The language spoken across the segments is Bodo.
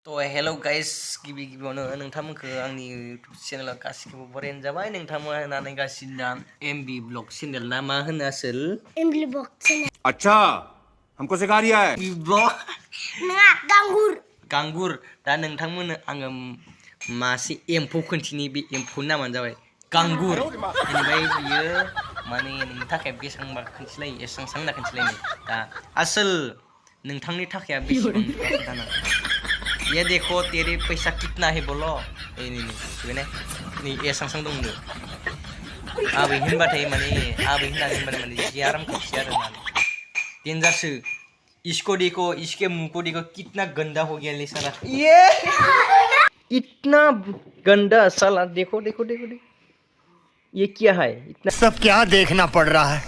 हेलौ गाइस गिबियावनो नोंथांमोनखौ आंनि इउटुब चेनेलाव गासिखौबो बरायनाय जाबाय। नोंथांमोना नायगासिनो दा एमबी ब्लग चेनेल ना मा होनो आसोल एमबी ब्लग चेनेल। अच्छा हमको सिखा रिया है ब्लग नङा गांगुर दा नोंथांमोननो आङो मासे एम्फौ खोन्थिनि बे एम्फौनि नामानो जाबाय गांगुर। बेनिफ्राय बियो माने नोंनि थाखाय बेसेबांबा खोन्थिलायो एसेबां होनना खोन्थिलायो दा आसोल नोंथांनि थाखाय बेसेबां खोन्थाना ये देखो तेरे पैसा कितना है बोलो नहीं ऐसा दं आबै होनबाथाय माने आबै होननानै होनबाथाय माने जि आराम खोनसे आरो ना डेन्जारसो इसको देखो इसके मुंह को देखो कितना गंदा हो गया ले साला ये इतना गंदा साला देखो देखो देखो देखो ये क्या है इतना सब क्या देखना पड़ रहा है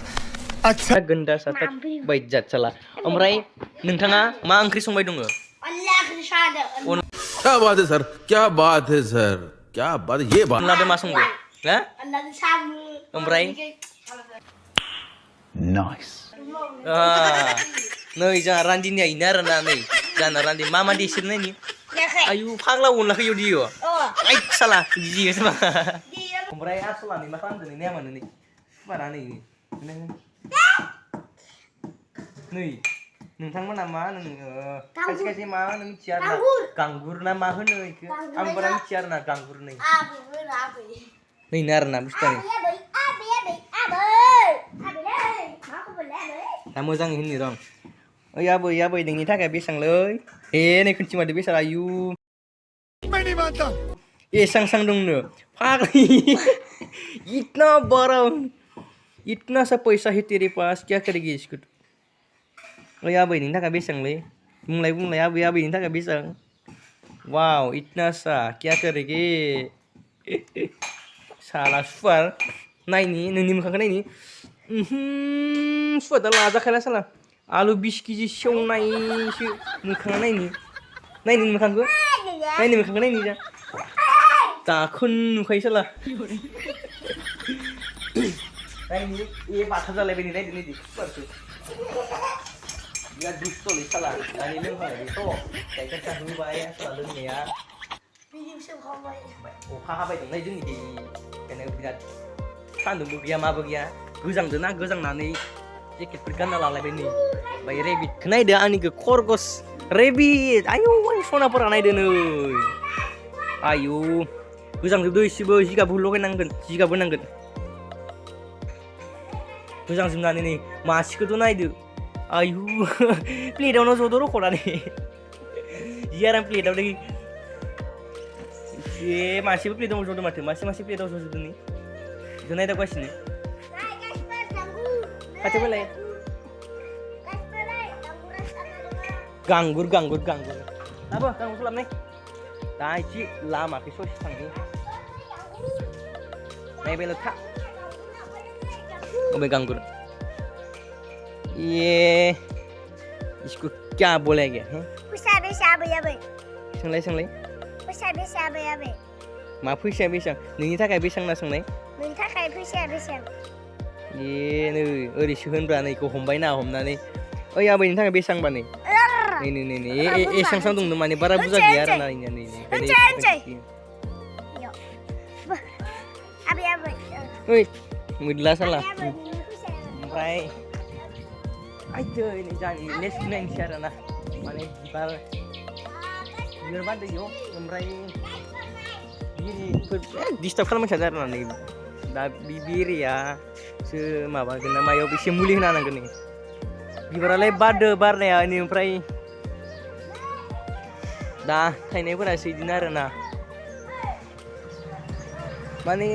अच्छा गंदा सा बैजात साला ओमफ्राय नोंथाङा मा ओंख्रि संबाय दङ क्या बात है सर क्या बात है सर क्या बात है ये बात अनलादो मा संगो हा ओमफ्राय नाइस नै जोंहा रान्दिनिया इनो आरोना नै जोंना रान्दि मा देसिरनायनि आयु फाग्ला अनलाखौ इयाव दियो आइ साला दियो मा ओमफ्राय आसलानि मा खालामदों नै नायामानो नै बारा नै नै नोंथांमोना मा होनो खायसे खायसे मा होनो मिथिया आरोना गांगुर ना मा होनो इखो आं बारा मिथिया आरोना गांगुर नै नैनो आरोना बुस्थुआ दा मोजाङै होननो रं ओइ आबै नोंनि थाखाय बेसांलै नै खोनथि मादो बेसां आयु एसां दंनो फाग्लि इतना बड़ा इतना सा पैसा है तेरे पास क्या करेगी इसको ओइ आबै नोंनि थाखाय बेसांलै बुंलाय आबै नोंनि थाखाय बेसां वाव इतना सा क्या करेगी साला सुवार नायनि नोंनि मोखांखौ नायनि सुवादा लाजाखायला साला आलु 20 केजि सेवनायसो मोखाङा नायनि मोखांखौ नायनि जा दाखोन नुखायो साला नायनि ए बाथा जालायबाय नायदो सुवारखौ बिराद दुस्थ'लै साला दानि लोंखांबाय बेथ' गाइखेर साहा होबाय साला लोंनाया अखा हाबाय दं जोंनिखै ओंखायनो बिराद सान्दुंबो गैया माबो गैया गोजांदोंना गोजांनानै जेकेटफोर गानना लालायबाय नै ओमफ्राय रेबिटखौ नायदो आंनिखौ खरगस रेबिट आयौ सनाफोरा नायदो नै आयौ गोजांजोबदो एसेबो जिगाबबो लगायनांगोन जिगाब होनांगोन गोजांजोबनानै नै मासेखौथ' नायदो आयु प्लेटावनो ज'द रख'नानै जि आराम प्लेटाव दै ए मासेबो प्लेटाव ज'दो माथो मासे प्लेटाव ज'जोबदो नै बेखौ नायदावगासिनो खाथियाव फैलाय गांगुर लाबो गांगुरखौ लाबोनाय दा एसे लामाखै ससे थांनि नायबायल' था अबे गांगुर ये इसको क्या बोला गया है फैसा बेसा आबै सोंलाय फैसा बेसा आबै मा फैसाया बेसां नोंनि थाखाय बेसां ना सोंनाय नोंनि थाखाय फैसाया बेसां ए नै ओरैसो होनब्रा नैखौ हमबाय ना हमनानै ओइ आबैनि थाखाय बेसांबा नै एसां दंनो माने बारा बुरजा गैया आरोना नै आबै ओइ मोदला साला ओमफ्राय आइदै नै जानि लेस नायनोसै आरोना माने बिबार बारदो इयाव ओमफ्राय बिरिफोर डिस्टार्ब खालामबाय थादों आरोना नै दा बिरियासो माबागोन ना मायाव एसे मुलि होना होनांगोन नै बिबारालाय बारदो बारनाया ओमफ्राय दा थायनायफोरासो बिदिनो आरोना माने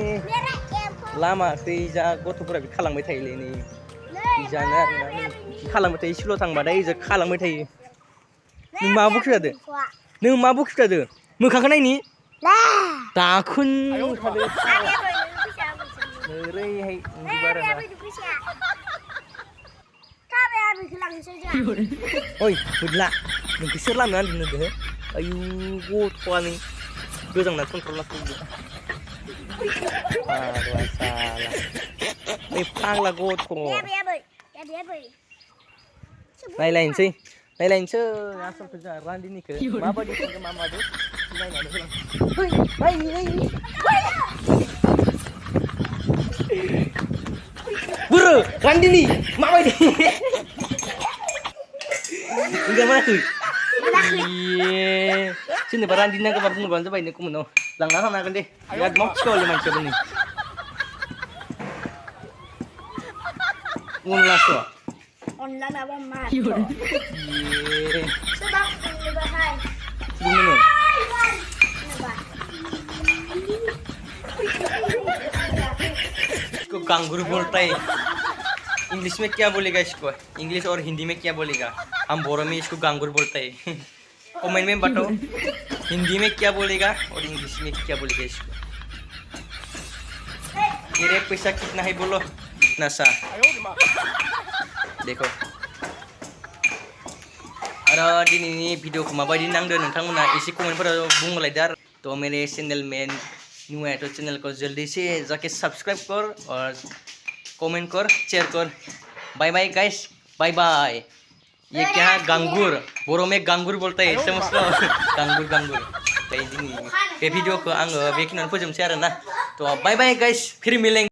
लामाखै जा गथ'फोरा बिदि खालामबाय थायोलै नै जानो आरोना खालामबाय थायो स्कुलाव थांबाथाय इजा खालामबाय थायो नों मा बखि थादो मोखांखौ नायनि दाखोन थादो ओरैहाय ओइ मोदला नोंखौ सोर लामायाव आन्दों होनदो आयु गथ'आनो गोजांना कन्ट्रल फाग्ला साला ओइ फाग्ला गथ' नायलायनोसै नायलायनोसै आसलखौ जोंहा रान्दिनिखौ माबायदि संगोन मा मादो नायनानै होलां बुरो रान्दिनि माबायदि enggak mana tuh iya sini barandina ke babung bantu bayi niku meno lang na kan deh lihat mau sekali macam ini ngulas tuh Online apa mah? iya Sebab ini bahaya. gimana इसको कांगुरु बोलता है इंग्लिश में क्या बोलेगा इसको इंग्लिश और हिंदी में क्या बोलेगा हम बोरो में इसको गांगुर बोलता है कमेंट में बताओ हिंदी में क्या बोलेगा और इंग्लिश में क्या बोलेगा इसको मेरे पैसा कितना है बोलो इतना सा देखो आरो दिनैनि भिडिअखौ माबायदि नांदों नोंथांमोना एसे कमेन्टफोराव बुंलायदो आरो तो मेरे चैनल में न्यू है तो चैनल को जल्दी से जाके सब्सक्राइब कर और कमेंट कर शेयर कर बाय बाय गाइस बाय बाय ये क्या है गांगुर बोरो में गांगुर बोलता है समझ लो गांगुर गांगुर तो ये वीडियो को आंगो बेखिनियावनो फोजोबनोसै आरो ना तो बाय बाय गाइस फिर मिलेंगे